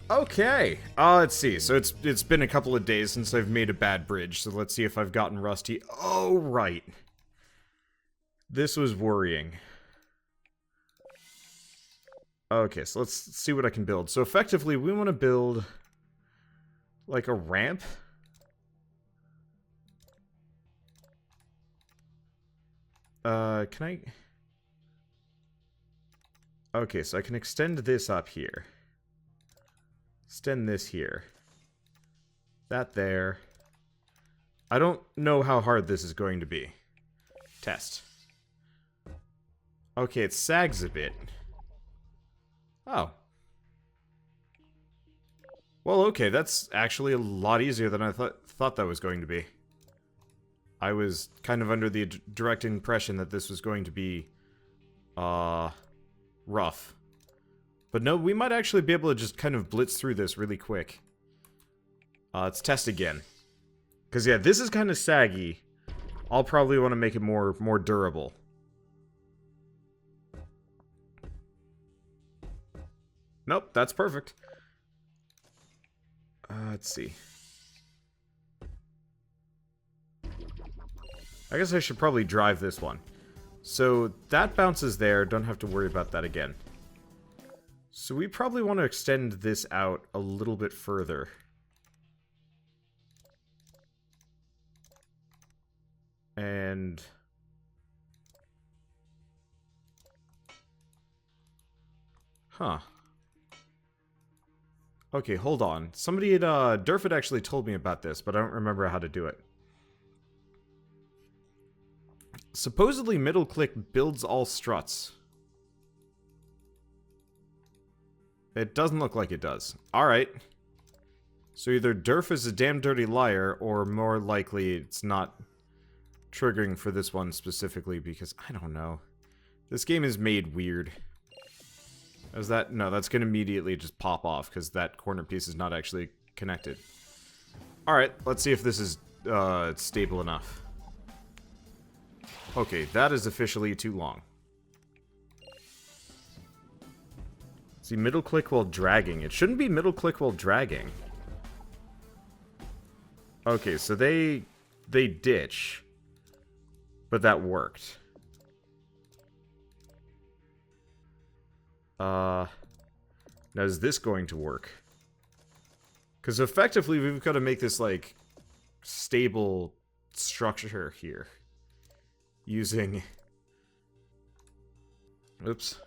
Okay, let's see. So it's been a couple of days since I've made a bad bridge, so let's see if I've gotten rusty. Oh, right. This was worrying. Okay, so let's see what I can build. So effectively, we want to build like a ramp. Can I... Okay, so I can extend this up here. Extend this here. That there. I don't know how hard this is going to be. Test. Okay, it sags a bit. Oh. Well, okay, that's actually a lot easier than I thought that was going to be. I was kind of under the direct impression that this was going to be, rough. But no, we might actually be able to just kind of blitz through this really quick. Let's test again. Because, yeah, this is kind of saggy. I'll probably want to make it more durable. Nope, that's perfect. Let's see. I guess I should probably drive this one. So, that bounces there. Don't have to worry about that again. So we probably want to extend this out a little bit further. And... Huh. Okay, hold on. Somebody had, Durf had actually told me about this, but I don't remember how to do it. Supposedly middle click builds all struts. It doesn't look like it does. Alright. So either Durf is a damn dirty liar, or more likely it's not triggering for this one specifically, because I don't know. This game is made weird. Is that... No, that's going to immediately just pop off, because that corner piece is not actually connected. Alright, let's see if this is stable enough. Okay, that is officially too long. See, middle click while dragging. It shouldn't be middle click while dragging. Okay, so they ditch. But that worked. Now is this going to work? Because effectively we've got to make this, like, stable structure here. Using... Oops.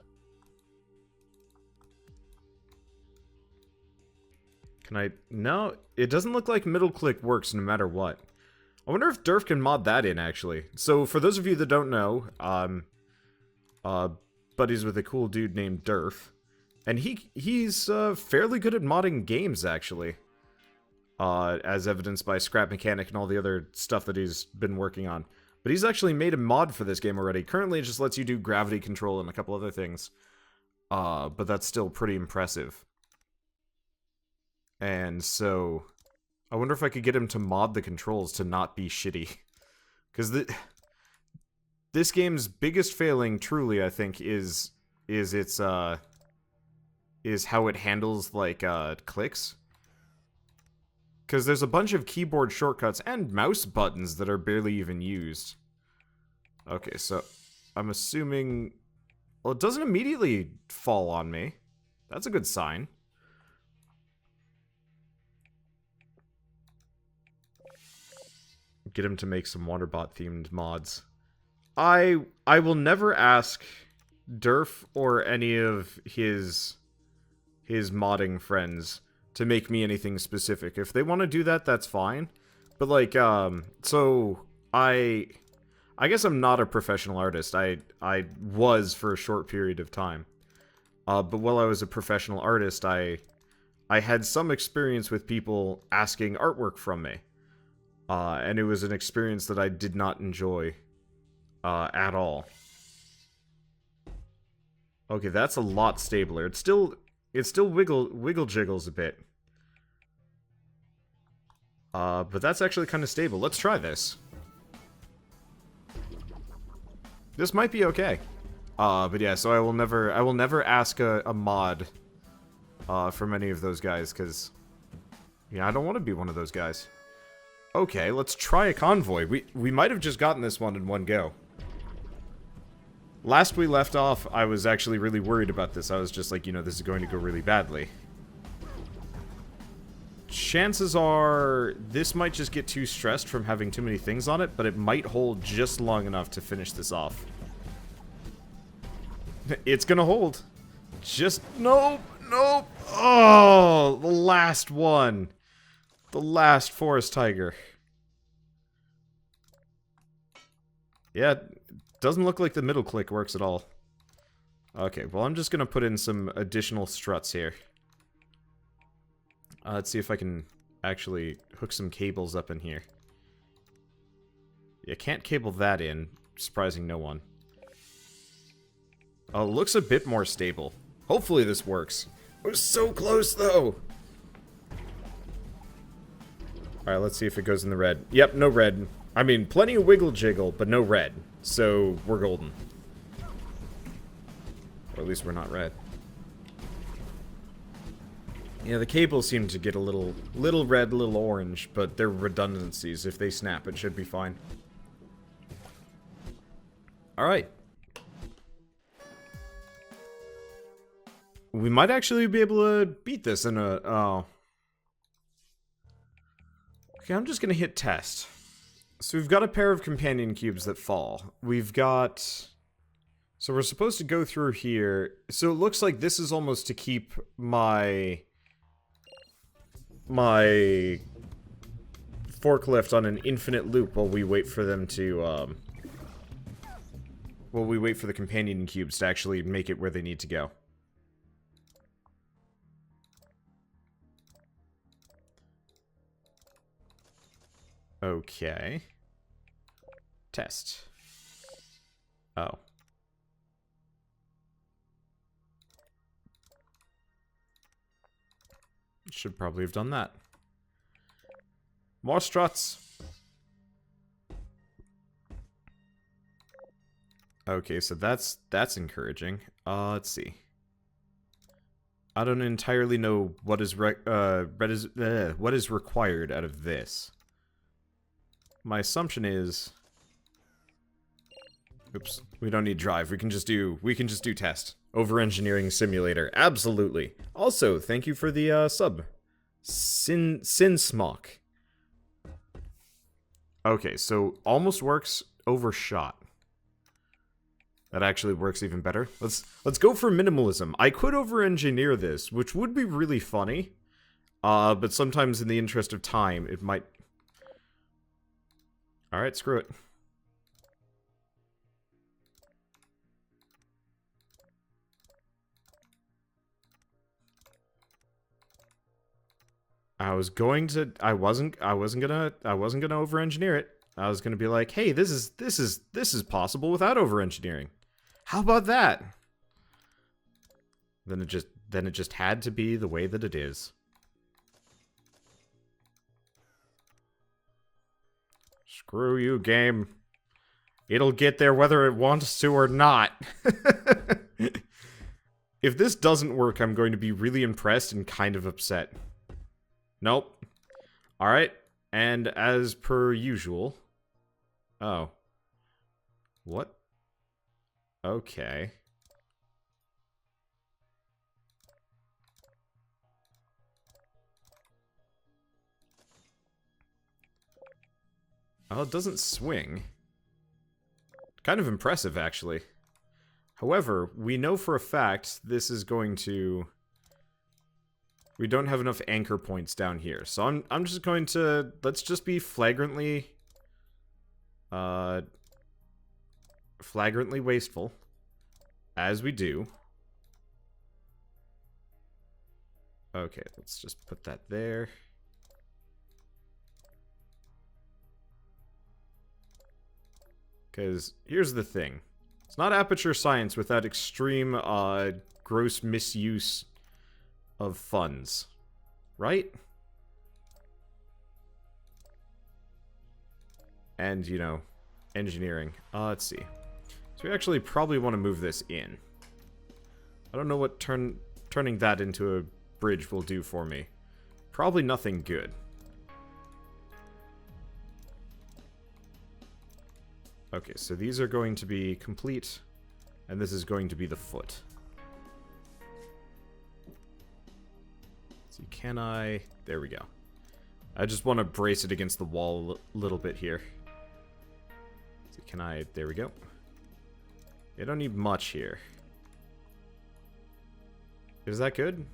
Can I... No, it doesn't look like middle click works no matter what. I wonder if Durf can mod that in, actually. So, for those of you that don't know, buddies with a cool dude named Durf. And he's fairly good at modding games, actually. As evidenced by Scrap Mechanic and all the other stuff that he's been working on. But he's actually made a mod for this game already. Currently, it just lets you do gravity control and a couple other things. But that's still pretty impressive. And so, I wonder if I could get him to mod the controls to not be shitty. Because this game's biggest failing, truly, I think, is its, is how it handles, like, clicks. Because there's a bunch of keyboard shortcuts and mouse buttons that are barely even used. Okay, so I'm assuming... Well, it doesn't immediately fall on me. That's a good sign. Get him to make some Wanderbot-themed mods. I will never ask Durf or any of his modding friends to make me anything specific. If they want to do that, that's fine. But, like, so, I guess I'm not a professional artist. I was for a short period of time. But while I was a professional artist, I had some experience with people asking artwork from me. And it was an experience that I did not enjoy, at all. Okay, that's a lot stabler. It still wiggle jiggles a bit. But that's actually kind of stable. Let's try this. This might be okay. But yeah, so I will never ask a mod from any of those guys, because, yeah, I don't want to be one of those guys. Okay, let's try a convoy. We might have just gotten this one in one go. Last we left off, I was actually really worried about this. I was just like, you know, this is going to go really badly. Chances are, this might just get too stressed from having too many things on it, but it might hold just long enough to finish this off. It's gonna hold. Just, nope, nope. Oh, the last one. The last forest tiger. Yeah, doesn't look like the middle click works at all. Okay, well, I'm just gonna put in some additional struts here. Let's see if I can actually hook some cables up in here. Yeah, can't cable that in, surprising no one. Oh, it looks a bit more stable. Hopefully this works. It was so close, though! Alright, let's see if it goes in the red. Yep, no red. I mean, plenty of wiggle jiggle, but no red. So, we're golden. Or at least we're not red. Yeah, the cables seem to get a little red, little orange, but they're redundancies. If they snap, it should be fine. Alright. We might actually be able to beat this in a... Oh. Okay, I'm just gonna hit test. So we've got a pair of companion cubes that fall. We've got... So we're supposed to go through here. So it looks like this is almost to keep my forklift on an infinite loop while we wait for them to, while we wait for the companion cubes to actually make it where they need to go. Okay. Test. Oh. Should probably have done that. More struts. Okay, so that's encouraging. Let's see. I don't entirely know what is required out of this. My assumption is, oops, we don't need drive. We can just do test. Over-engineering simulator. Absolutely. Also, thank you for the sub. Sinsmock. Okay, so almost works, overshot. That actually works even better. Let's go for minimalism. I could over-engineer this, which would be really funny. But sometimes in the interest of time, it might... Alright, screw it. I wasn't gonna over-engineer it. I was gonna be like, hey, this is possible without over-engineering. How about that? Then it just had to be the way that it is. Screw you, game. It'll get there whether it wants to or not. If this doesn't work, I'm going to be really impressed and kind of upset. Nope. Alright. And as per usual... Oh. What? Okay. Oh, it doesn't swing. Kind of impressive, actually. However, we know for a fact this is going to... We don't have enough anchor points down here, so I'm just going to... Let's just be flagrantly wasteful. As we do. Okay, let's just put that there. Because here's the thing. It's not Aperture Science without extreme, gross misuse of funds. Right? And, you know, engineering. Let's see. So we actually probably want to move this in. I don't know what turning that into bridge will do for me? Probably nothing good. Okay, so these are going to be complete, and this is going to be the foot. See, can I... There we go. I just want to brace it against the wall a little bit here. See, can I... There we go. I don't need much here. Is that good?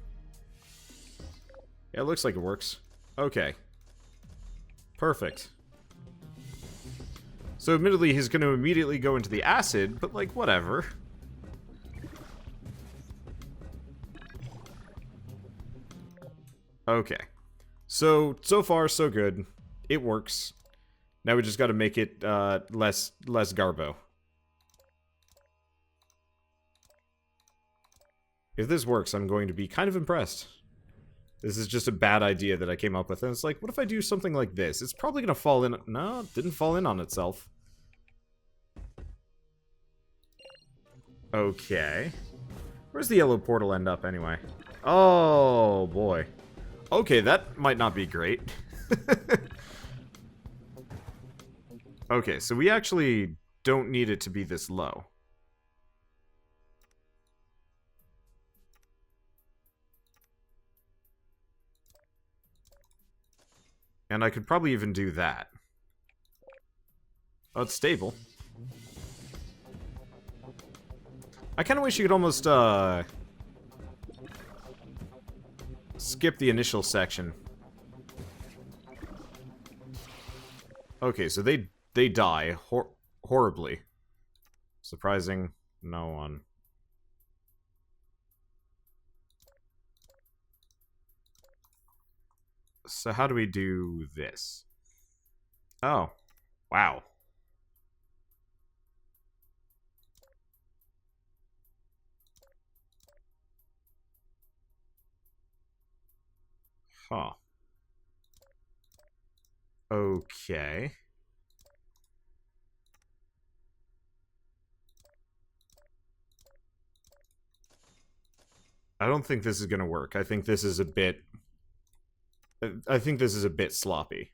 Yeah, it looks like it works. Okay. Perfect. So admittedly, he's going to immediately go into the acid, but like, whatever. Okay. So far, so good. It works. Now we just got to make it less garbo. If this works, I'm going to be kind of impressed. This is just a bad idea that I came up with. And it's like, what if I do something like this? It's probably going to fall in... No, it didn't fall in on itself. Okay. Where's the yellow portal end up, anyway? Oh, boy. Okay, that might not be great. Okay, so we actually don't need it to be this low. And I could probably even do that. Oh, it's stable. I kind of wish you could almost, skip the initial section. Okay, so they die horribly. Surprising no one. So how do we do this? Oh, wow. Huh. Okay. I don't think this is gonna work. I think this is a bit... I think this is a bit sloppy.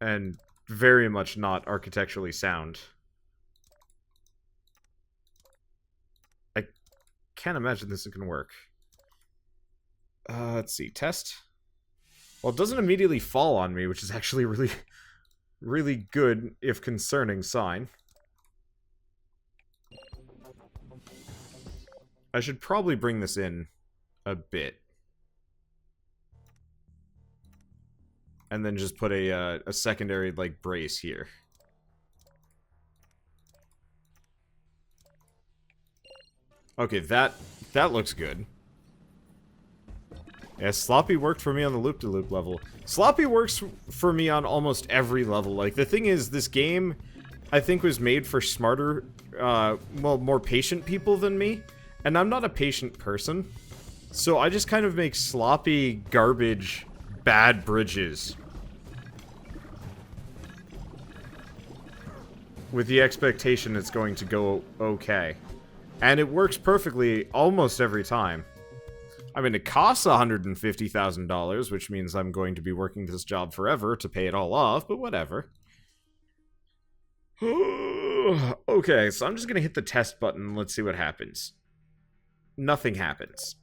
And very much not architecturally sound. I can't imagine this is going to work. Let's see. Test. Well, it doesn't immediately fall on me, which is actually really good, if concerning, sign. I should probably bring this in a bit. And then just put a secondary, like, brace here. Okay, that looks good. Yeah, sloppy worked for me on the loop-to-loop level. Sloppy works for me on almost every level. Like, the thing is, this game, I think, was made for smarter, well, more patient people than me. And I'm not a patient person. So I just kind of make sloppy, garbage, bad bridges. With the expectation it's going to go okay. And it works perfectly almost every time. I mean, it costs $150,000, which means I'm going to be working this job forever to pay it all off, but whatever. Okay, so I'm just going to hit the test button and let's see what happens. Nothing happens.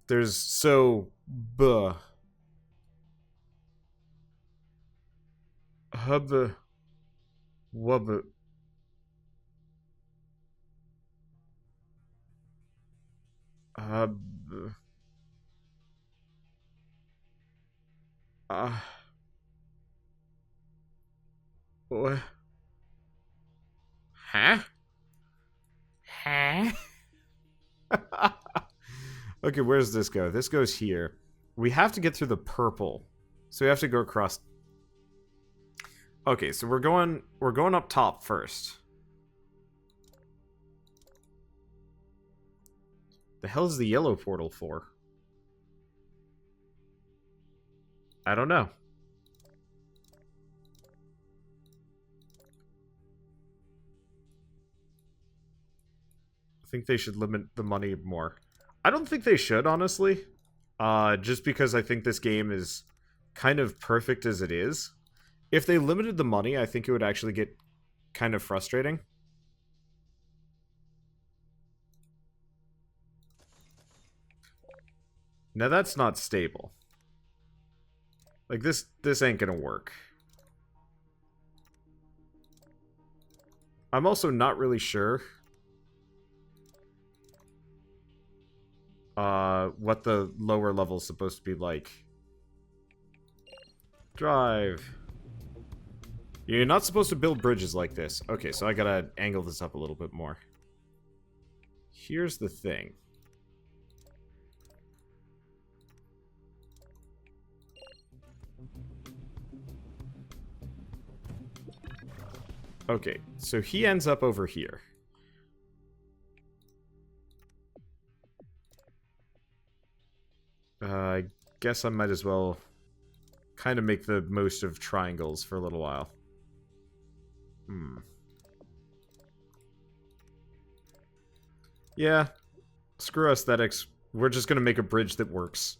There's so... Buh. Hub... Wub... What? Huh? Huh? Okay, where does this go? This goes here. We have to get through the purple. So we have to go across... Okay, so we're going up top first. The hell is the yellow portal for? I don't know. I think they should limit the money more. I don't think they should, honestly. Just because I think this game is kind of perfect as it is. If they limited the money, I think it would actually get kind of frustrating. Now that's not stable. Like, this ain't gonna work. I'm also not really sure what the lower level is supposed to be like. Drive. You're not supposed to build bridges like this. Okay, so I gotta angle this up a little bit more. Here's the thing. Okay, so he ends up over here. I guess I might as well kind of make the most of triangles for a little while. Yeah, screw aesthetics. We're just gonna make a bridge that works.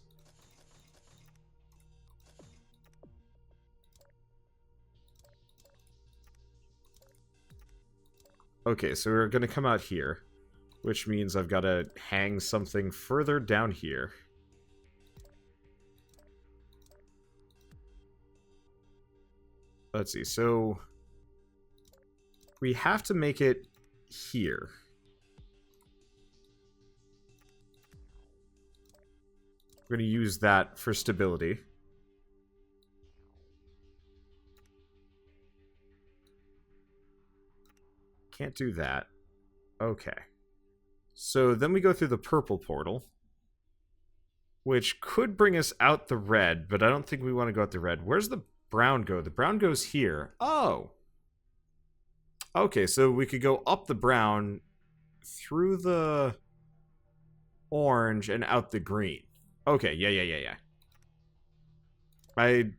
Okay, so we're gonna come out here, which means I've got to hang something further down here. Let's see, so we have to make it here. We're going to use that for stability. Can't do that. Okay. So then we go through the purple portal, which could bring us out the red, but I don't think we want to go out the red. Where's the brown go? The brown goes here. Oh! Okay, so we could go up the brown, through the orange, and out the green. Okay, yeah. I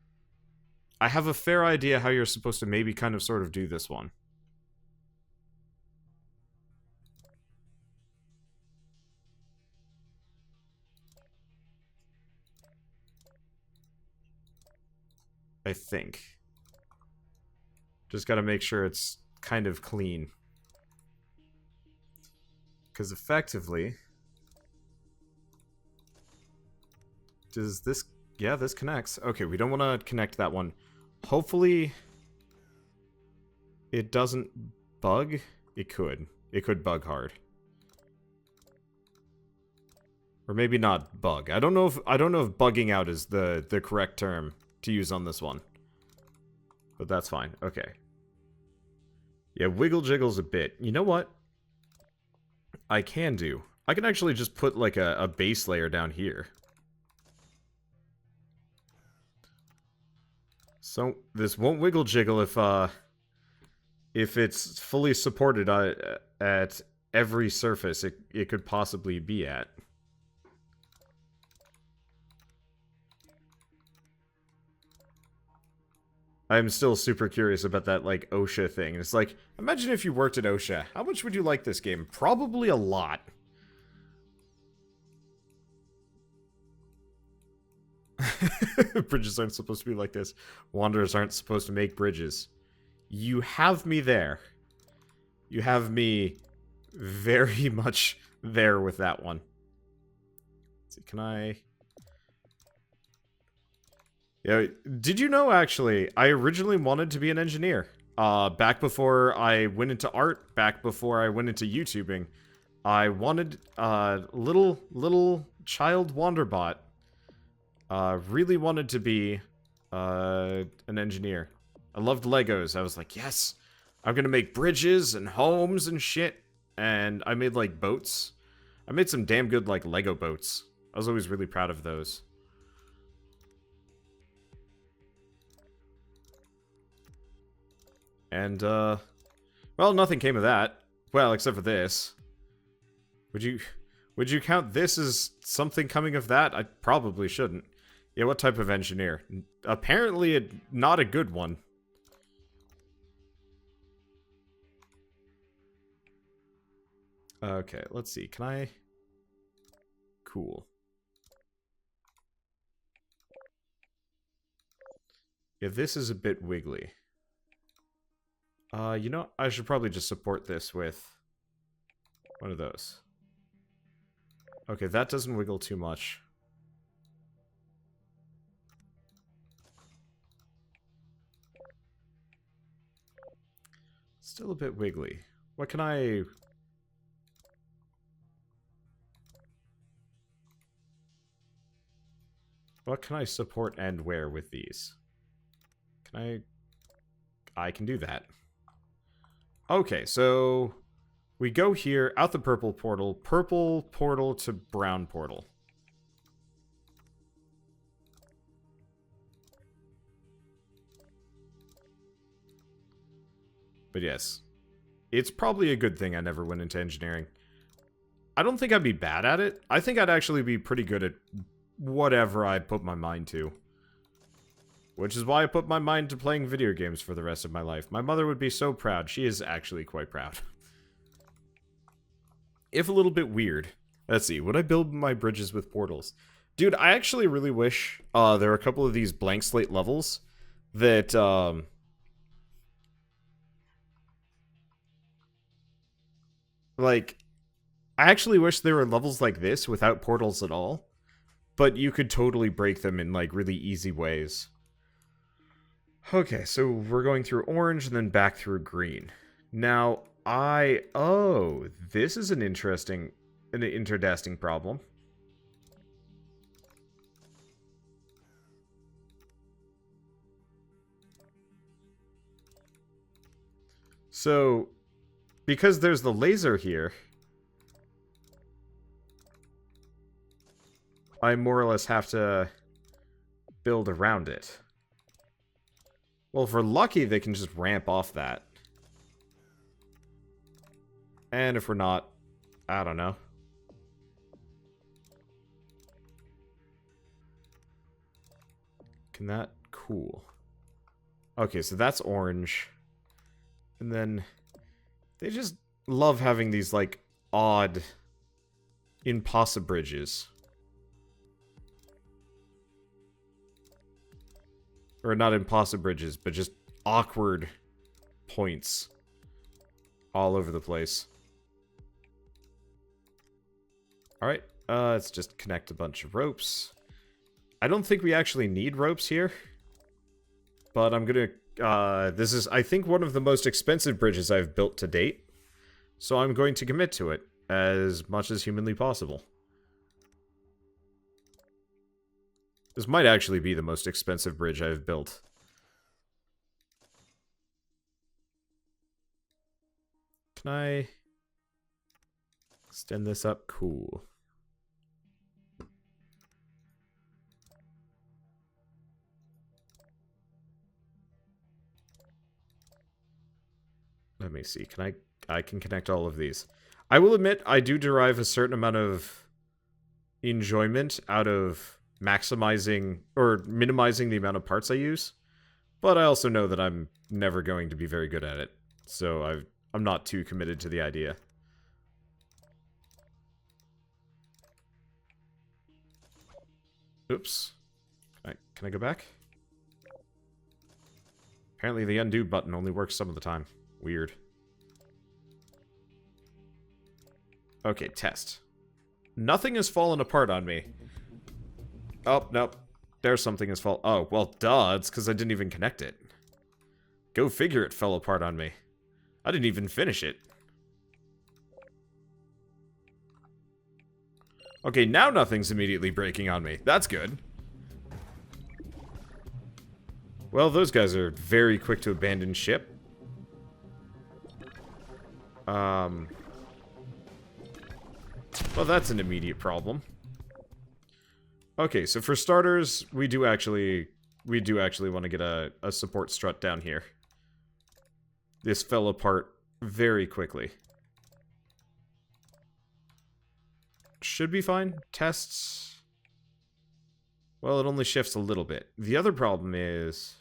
have a fair idea how you're supposed to maybe kind of sort of do this one. I think. Just gotta make sure it's kind of clean. Because effectively... Does this... Yeah, this connects. Okay, we don't want to connect that one. Hopefully... it doesn't bug? It could. It could bug hard. Or maybe not bug. I don't know if bugging out is the correct term to use on this one. But that's fine. Okay. Yeah, wiggle jiggles a bit. You know what? I can do. I can actually just put like a base layer down here. So this won't wiggle jiggle if it's fully supported at every surface it could possibly be at. I'm still super curious about that, like, OSHA thing. It's like, imagine if you worked at OSHA. How much would you like this game? Probably a lot. Bridges aren't supposed to be like this. Wanderers aren't supposed to make bridges. You have me there. You have me very much there with that one. Let's see, can I... Yeah, did you know, actually, I originally wanted to be an engineer. Back before I went into art, back before I went into YouTubing, I wanted little child Wanderbot. Really wanted to be an engineer. I loved Legos. I was like, yes, I'm gonna make bridges and homes and shit. And I made, like, boats. I made some damn good, like, Lego boats. I was always really proud of those. And, well, nothing came of that. Well, except for this. Would you count this as something coming of that? I probably shouldn't. Yeah, what type of engineer? Apparently, not a good one. Okay, let's see. Can I... Cool. Yeah, this is a bit wiggly. You know, I should probably just support this with one of those. Okay, that doesn't wiggle too much. Still a bit wiggly. What can I... What can I support and where with these? Can I can do that. Okay, so we go here, out the purple portal to brown portal. But yes, it's probably a good thing I never went into engineering. I don't think I'd be bad at it. I think I'd actually be pretty good at whatever I put my mind to. Which is why I put my mind to playing video games for the rest of my life. My mother would be so proud. She is actually quite proud. If a little bit weird. Let's see, would I build my bridges with portals? Dude, I actually really wish there were a couple of these blank slate levels that, like, I actually wish there were levels like this without portals at all. But you could totally break them in, like, really easy ways. Okay, so we're going through orange and then back through green. Now, oh, this is an interesting problem. So, because there's the laser here, I more or less have to build around it. Well, if we're lucky, they can just ramp off that. And if we're not, I don't know. Can that... Cool. Okay, so that's orange. And then... They just love having these, like, odd... impossible bridges. Or not impossible bridges, but just awkward points all over the place. Alright, let's just connect a bunch of ropes. I don't think we actually need ropes here. But I'm gonna... this is, I think, one of the most expensive bridges I've built to date. So I'm going to commit to it as much as humanly possible. This might actually be the most expensive bridge I've built. Can I extend this up? Cool. Let me see. Can I can connect all of these. I will admit I do derive a certain amount of enjoyment out of maximizing or minimizing the amount of parts I use, but I also know that I'm never going to be very good at it, so I'm not too committed to the idea. Oops. Can I go back? Apparently the undo button only works some of the time. Weird. Okay, test. Nothing has fallen apart on me. Oh, nope. There's something has fallen. Oh, well, duh. It's because I didn't even connect it. Go figure it fell apart on me. I didn't even finish it. Okay, now nothing's immediately breaking on me. That's good. Well, those guys are very quick to abandon ship. Well, that's an immediate problem. Okay, so for starters, we do actually want to get a support strut down here. This fell apart very quickly. Should be fine. Tests. Well, it only shifts a little bit. The other problem is...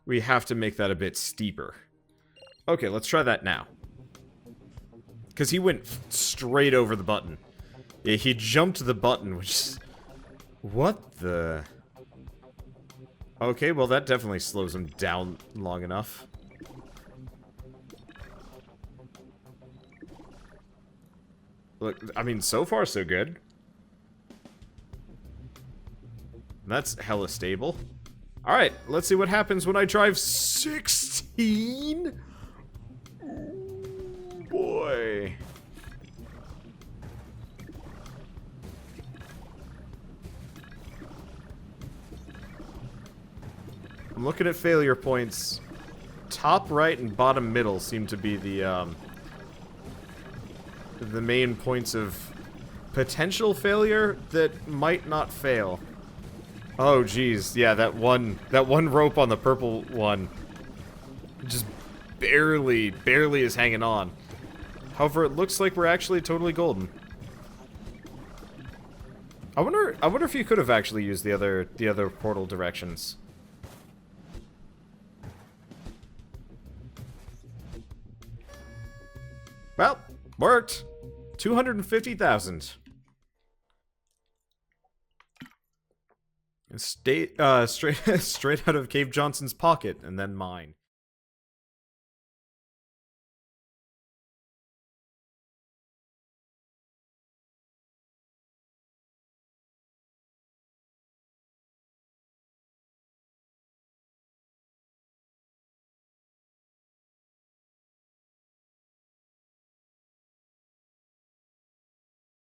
we have to make that a bit steeper. Okay, let's try that now. Because he went straight over the button. Yeah, he jumped the button, which is... What the... Okay, well that definitely slows him down long enough. Look, I mean, so far so good. That's hella stable. Alright, let's see what happens when I drive 16? Ooh, boy. I'm looking at failure points. Top right and bottom middle seem to be the main points of potential failure that might not fail. Oh geez, yeah, that one rope on the purple one just barely is hanging on. However, it looks like we're actually totally golden. I wonder if you could have actually used the other portal directions. Well, worked. 250,000. Straight out of Cave Johnson's pocket, and then mine.